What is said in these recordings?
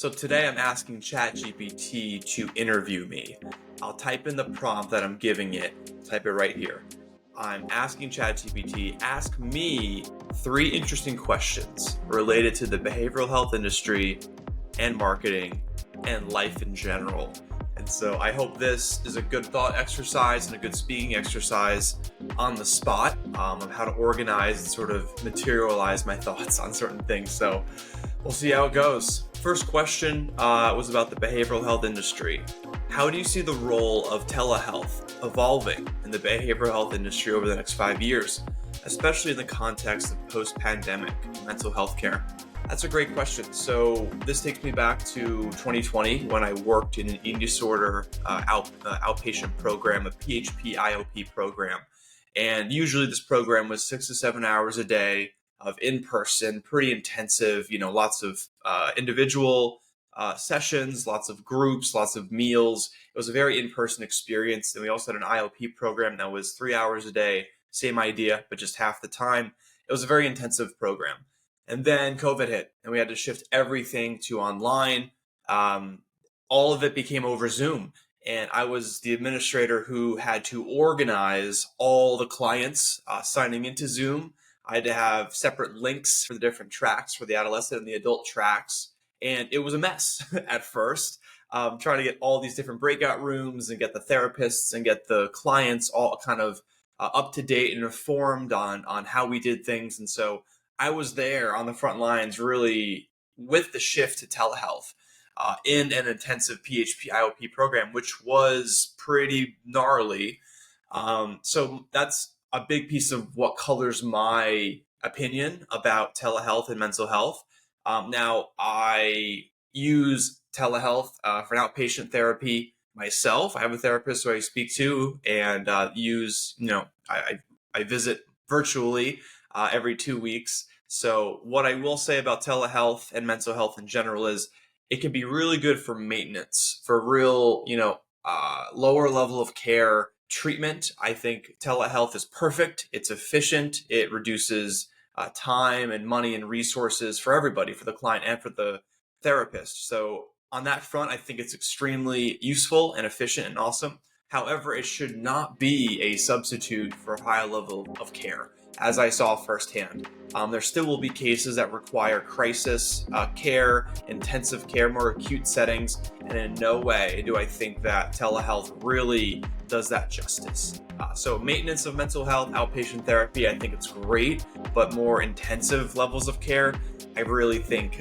So today I'm asking ChatGPT to interview me. I'll type in the prompt that I'm giving it, type it right here. I'm asking ChatGPT, ask me three interesting questions related to the behavioral health industry and marketing and life in general. And so I hope this is a good thought exercise and a good speaking exercise on the spot of how to organize and sort of materialize my thoughts on certain things. So we'll see how it goes. First question was about the behavioral health industry. How do you see the role of telehealth evolving in the behavioral health industry over the next 5 years, especially in the context of post-pandemic mental health care? That's a great question. So this takes me back to 2020 when I worked in an eating disorder outpatient program, a PHP IOP program. And usually this program was 6 to 7 hours a day of in-person, pretty intensive, lots of individual sessions, lots of groups, lots of meals. It was a very in-person experience. And we also had an IOP program that was 3 hours a day, same idea, but just half the time. It was a very intensive program. And then COVID hit and we had to shift everything to online. All of it became over Zoom. And I was the administrator who had to organize all the clients signing into Zoom. I had to have separate links for the different tracks for the adolescent and the adult tracks. And it was a mess at first, trying to get all these different breakout rooms and get the therapists and get the clients all kind of up to date and informed on how we did things. And so I was there on the front lines really with the shift to telehealth in an intensive PHP IOP program, which was pretty gnarly. So that's a big piece of what colors my opinion about telehealth and mental health. Now, I use telehealth for an outpatient therapy myself. I have a therapist who I speak to and I visit virtually every 2 weeks. So what I will say about telehealth and mental health in general is it can be really good for maintenance, for real, lower level of care treatment. I think telehealth is perfect. It's efficient. It reduces time and money and resources for everybody, for the client and for the therapist. So on that front, I think it's extremely useful and efficient and awesome. However, it should not be a substitute for a high level of care, as I saw firsthand. There still will be cases that require crisis care, intensive care, more acute settings, and in no way do I think that telehealth really does that justice. So maintenance of mental health, outpatient therapy, I think it's great, but more intensive levels of care, I really think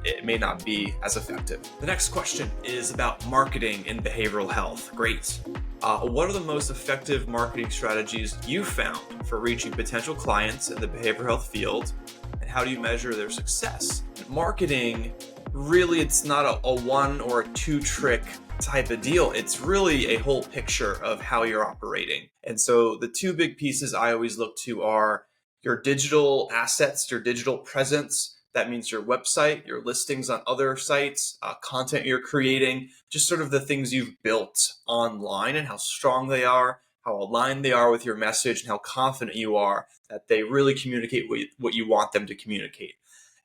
it may not be as effective. The next question is about marketing in behavioral health. Great. What are the most effective marketing strategies you found for reaching potential clients in the behavioral health field, and how do you measure their success? Marketing, really, it's not a one or a two trick type of deal. It's really a whole picture of how you're operating. And so the two big pieces I always look to are your digital assets, your digital presence. That means your website, your listings on other sites, content you're creating, just sort of the things you've built online and how strong they are, how aligned they are with your message, and how confident you are that they really communicate what you want them to communicate.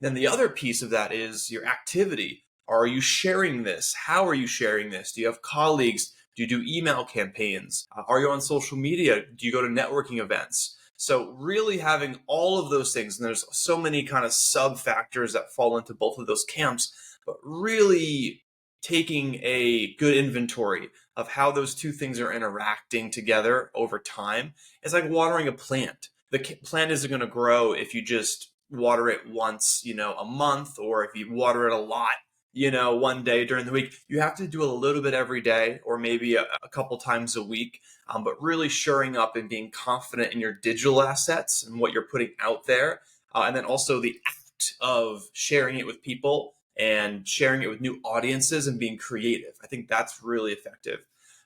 Then the other piece of that is your activity. Are you sharing this? How are you sharing this? Do you have colleagues? Do you do email campaigns? Are you on social media? Do you go to networking events? So really having all of those things, and there's so many kind of sub factors that fall into both of those camps, but really taking a good inventory of how those two things are interacting together over time is like watering a plant. The plant isn't going to grow if you just water it once, a month, or if you water it a lot, one day during the week. You have to do a little bit every day, or maybe a couple times a week. But really shoring up and being confident in your digital assets and what you're putting out there. And then also the act of sharing it with people and sharing it with new audiences and being creative. I think that's really effective.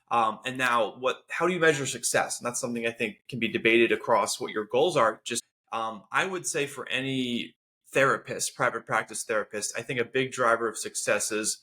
And now how do you measure success? And that's something I think can be debated across what your goals are. Just, I would say for any therapist, private practice therapist, I think a big driver of success is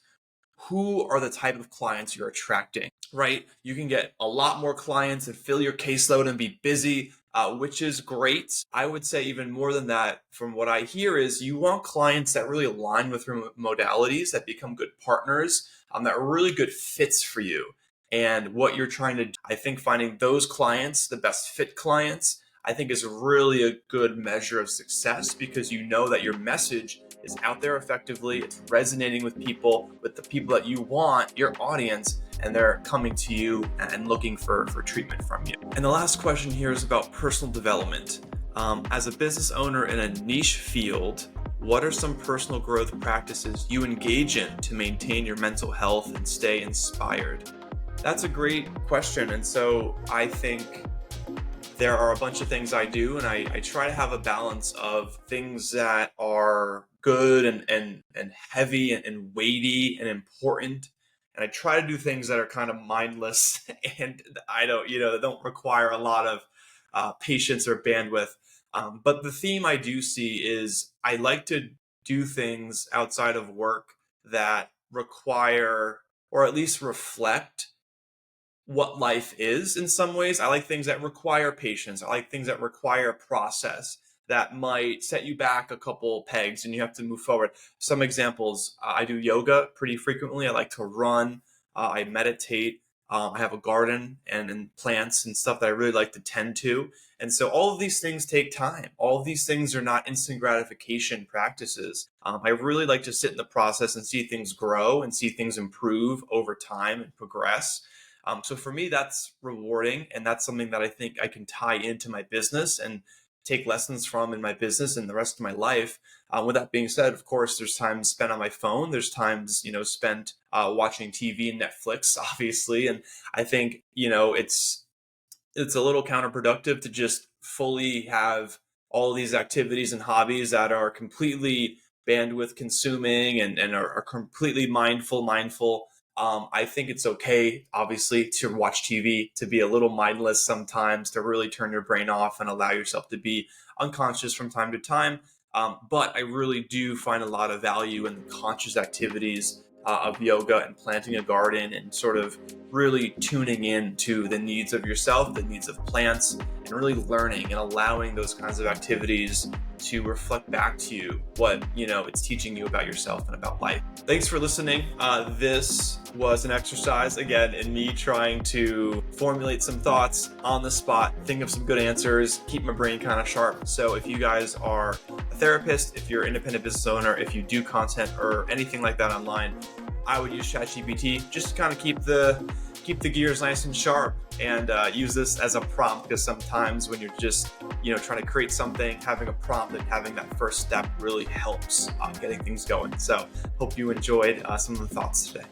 who are the type of clients you're attracting, right? You can get a lot more clients and fill your caseload and be busy, which is great. I would say even more than that, from what I hear, is you want clients that really align with your modalities, that become good partners, that are really good fits for you and what you're trying to do. I think finding those clients, the best fit clients, I think is really a good measure of success, because you know that your message is out there effectively, it's resonating with the people that you want, your audience, and they're coming to you and looking for treatment from you. And the last question here is about personal development. As a business owner in a niche field, what are some personal growth practices you engage in to maintain your mental health and stay inspired? That's a great question. And so I think there are a bunch of things I do, and I try to have a balance of things that are good and heavy and weighty and important. And I try to do things that are kind of mindless and that don't require a lot of patience or bandwidth. But the theme I do see is I like to do things outside of work that require, or at least reflect, what life is in some ways. I like things that require patience. I like things that require process that might set you back a couple pegs and you have to move forward. Some examples, I do yoga pretty frequently. I like to run. I meditate. I have a garden and plants and stuff that I really like to tend to. And so all of these things take time. All of these things are not instant gratification practices. I really like to sit in the process and see things grow and see things improve over time and progress. So for me, that's rewarding, and that's something that I think I can tie into my business and take lessons from in my business and the rest of my life. With that being said, of course, there's times spent on my phone. There's times, spent watching TV and Netflix, obviously. And I think, it's a little counterproductive to just fully have all these activities and hobbies that are completely bandwidth consuming and are completely mindful. I think it's okay, obviously, to watch TV, to be a little mindless sometimes, to really turn your brain off and allow yourself to be unconscious from time to time. But I really do find a lot of value in the conscious activities of yoga and planting a garden and sort of really tuning in to the needs of yourself, the needs of plants, and really learning and allowing those kinds of activities to reflect back to you what it's teaching you about yourself and about life. Thanks for listening. This was an exercise again in me trying to formulate some thoughts on the spot, think of some good answers, keep my brain kind of sharp. So if you guys are a therapist, if you're an independent business owner, if you do content or anything like that online, I would use ChatGPT just to kind of keep the gears nice and sharp, and use this as a prompt, because sometimes when you're just trying to create something, having a prompt and having that first step really helps getting things going. So hope you enjoyed some of the thoughts today.